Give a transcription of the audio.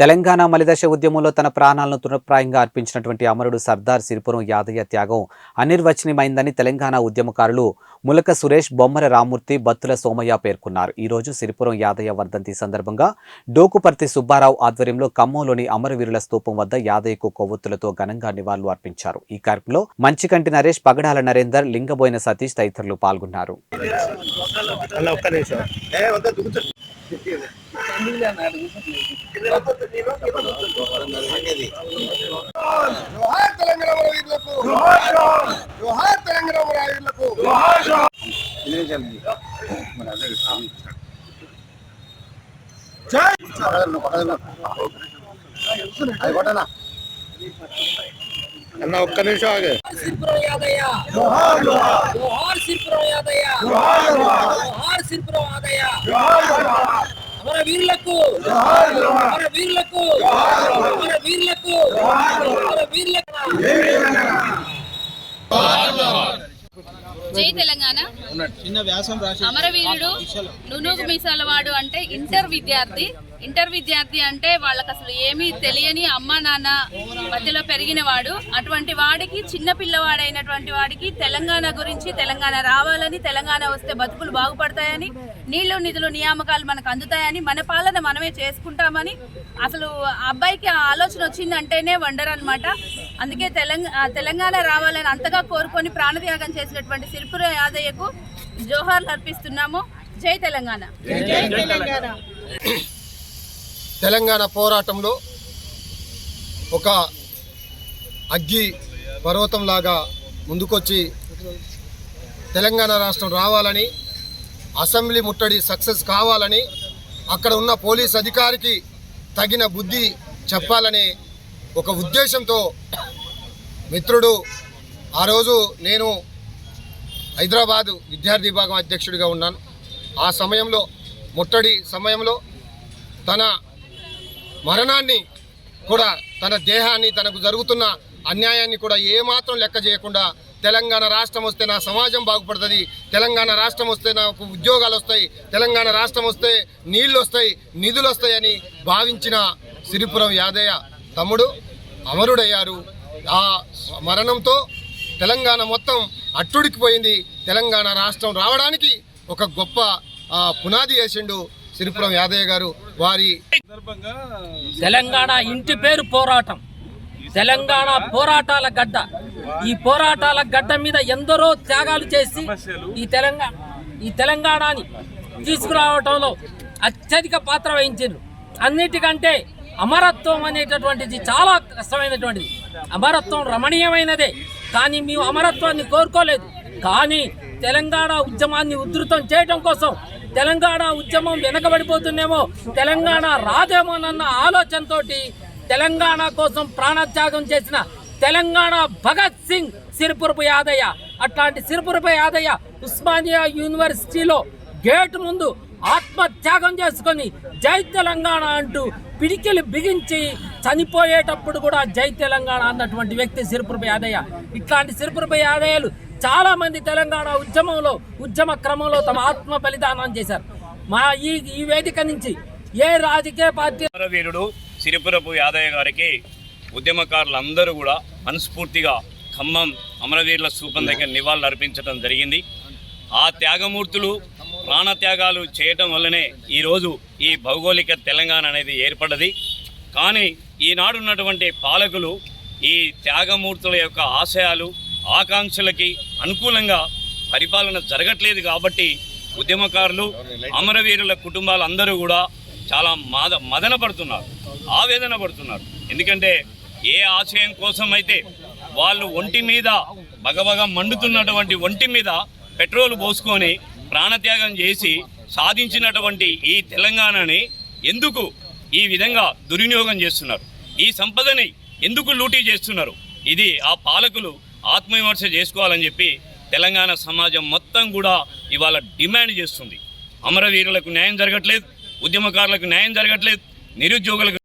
తెలంగాణ మలిదశ ఉద్యమంలో తన ప్రాణాలను తృణప్రాయంగా అర్పించినటువంటి అమరుడు సర్దార్ సిరిపురం యాదయ్య త్యాగం అనిర్వచనీయమైందని తెలంగాణ ఉద్యమకారులు ములక సురేష్, బొమ్మర రామ్మూర్తి, బత్తుల సోమయ్య పేర్కొన్నారు. ఈ రోజు సిరిపురం యాదయ్య వర్ధంతి సందర్భంగా డోకుపర్తి సుబ్బారావు ఆధ్వర్యంలో ఖమ్మంలోని అమరవీరుల స్తూపం వద్ద యాదయ్యకు కొవ్వొత్తులతో ఘనంగా నివాళులు అర్పించారు. ఈ కార్యక్రమంలో మంచికంటి నరేష్, పగడాల నరేందర్, లింగబోయిన సతీష్ తదితరులు పాల్గొన్నారు. అన్న ఒక్క నిమిషం ఆగే. సిరిపురం యాదయ్య జోహార్ జోహార్, సిరిపురం యాదయ్య జోహార్, సిరిపురం యాదయ్య అమర వీరులకు అమర వీరులకు అమర వీరులకు అమర వీరులకు జై తెలంగాణ. అమరవీరుడు నునుగు మీసాలవాడు అంటే ఇంటర్ విద్యార్థి అంటే వాళ్ళకి అసలు ఏమీ తెలియని అమ్మా నాన్న మధ్యలో పెరిగిన వాడు. అటువంటి వాడికి, చిన్న పిల్లవాడైనటువంటి వాడికి తెలంగాణ గురించి, తెలంగాణ రావాలని, తెలంగాణ వస్తే బతుకులు బాగుపడతాయని, నీళ్లు నిధులు నియామకాలు మనకు అందుతాయని, మన పాలన మనమే చేసుకుంటామని అసలు అబ్బాయికి ఆ ఆలోచన వచ్చిందంటేనే వండర్ అనమాట. అందుకే తెలంగాణ రావాలని అంతగా కోరుకొని ప్రాణత్యాగం చేసినటువంటి సిరిపురం యాదయ్యకు జోహార్లు అర్పిస్తున్నాము. జై తెలంగాణ. తెలంగాణ పోరాటంలో ఒక అగ్గి పర్వతంలాగా ముందుకొచ్చి తెలంగాణ రాష్ట్రం రావాలని, అసెంబ్లీ ముట్టడి సక్సెస్ కావాలని, అక్కడ ఉన్న పోలీస్ అధికారికి తగిన బుద్ధి చెప్పాలనే ఒక ఉద్దేశంతో మిత్రుడు ఆ రోజు నేను హైదరాబాద్ విద్యార్థి విభాగం అధ్యక్షుడిగా ఉన్నాను. ఆ సమయంలో, ముట్టడి సమయంలో తన మరణాన్ని కూడా, తన దేహాన్ని, తనకు జరుగుతున్న అన్యాయాన్ని కూడా ఏమాత్రం లెక్క చేయకుండా తెలంగాణ రాష్ట్రం వస్తే నా సమాజం బాగుపడుతుంది, తెలంగాణ రాష్ట్రం వస్తే నాకు ఉద్యోగాలు వస్తాయి, తెలంగాణ రాష్ట్రం వస్తే నీళ్ళు వస్తాయి, నిధులు వస్తాయని భావించిన సిరిపురం యాదయ్య తమ్ముడు అమరుడయ్యారు. ఆ మరణంతో తెలంగాణ మొత్తం అట్టుడికిపోయింది. తెలంగాణ రాష్ట్రం రావడానికి ఒక గొప్ప పునాది వేసిండు సిరిపురం యాదయ్య గారు. వారి తెలంగాణ ఇంటి పేరు పోరాటం, తెలంగాణ పోరాటాల గడ్డ. ఈ పోరాటాల గడ్డ మీద ఎందరో త్యాగాలు చేసి ఈ తెలంగాణని తీసుకురావటంలో అత్యధిక పాత్ర వహించారు. అన్నిటికంటే అమరత్వం అనేటటువంటిది చాలా కష్టమైనటువంటిది. అమరత్వం రమణీయమైనదే, కానీ మేము అమరత్వాన్ని కోరుకోలేదు. కానీ తెలంగాణ ఉద్యమాన్ని ఉధృతం చేయడం కోసం, తెలంగాణ ఉద్యమం వెనకబడిపోతుందేమో, తెలంగాణ రాదేమోనన్న ఆలోచనతో తెలంగాణ కోసం ప్రాణత్యాగం చేసిన తెలంగాణ భగత్ సింగ్ సిరిపురపు యాదయ్య. అట్లాంటి సిరిపురపు యాదయ్య ఉస్మానియా యూనివర్సిటీలో గేటు ముందు ఆత్మత్యాగం చేసుకొని జై తెలంగాణ అంటూ పిడికిలు బిగించి చనిపోయేటప్పుడు కూడా జై తెలంగాణ అన్నటువంటి వ్యక్తి సిరిపురపు యాదయ్య. ఇట్లాంటి సిరిపురపు యాదయ్యలు చాలా మంది తెలంగాణ ఉద్యమ క్రమంలో తమ ఆత్మ బలిదానం చేశారు. మా ఈ వేదిక నుంచి ఏ రాజకీయ పార్టీ అమరవీరుడు సిరిపురపు యాదయ్య గారికి ఉద్యమకారులందరూ కూడా మనస్ఫూర్తిగా ఖమ్మం అమరవీరుల స్తూపం దగ్గర నివాళులు అర్పించడం జరిగింది. ఆ త్యాగమూర్తులు ప్రాణత్యాగాలు చేయటం వల్లనే ఈరోజు ఈ భౌగోళిక తెలంగాణ అనేది ఏర్పడ్డది. కానీ ఈనాడున్నటువంటి పాలకులు ఈ త్యాగమూర్తుల యొక్క ఆశయాలు, ఆకాంక్షలకి అనుకూలంగా పరిపాలన జరగట్లేదు. కాబట్టి ఉద్యమకారులు, అమరవీరుల కుటుంబాలు అందరూ కూడా చాలా మదన పడుతున్నారు, ఆవేదన పడుతున్నారు. ఎందుకంటే ఏ ఆశయం కోసం అయితే వాళ్ళు ఒంటి మీద బగబగ మండుతున్నటువంటి ఒంటి మీద పెట్రోల్ పోసుకొని ప్రాణత్యాగం చేసి సాధించినటువంటి ఈ తెలంగాణని ఎందుకు ఈ విధంగా దుర్వినియోగం చేస్తున్నారు, ఈ సంపదని ఎందుకు లూటీ చేస్తున్నారు, ఇది ఆ పాలకులు ఆత్మవిమర్శ చేసుకోవాలని చెప్పి తెలంగాణ సమాజం మొత్తం కూడా ఇవాళ డిమాండ్ చేస్తుంది. అమరవీరులకు న్యాయం జరగట్లేదు, ఉద్యమకారులకు న్యాయం జరగట్లేదు, నిరుద్యోగులకు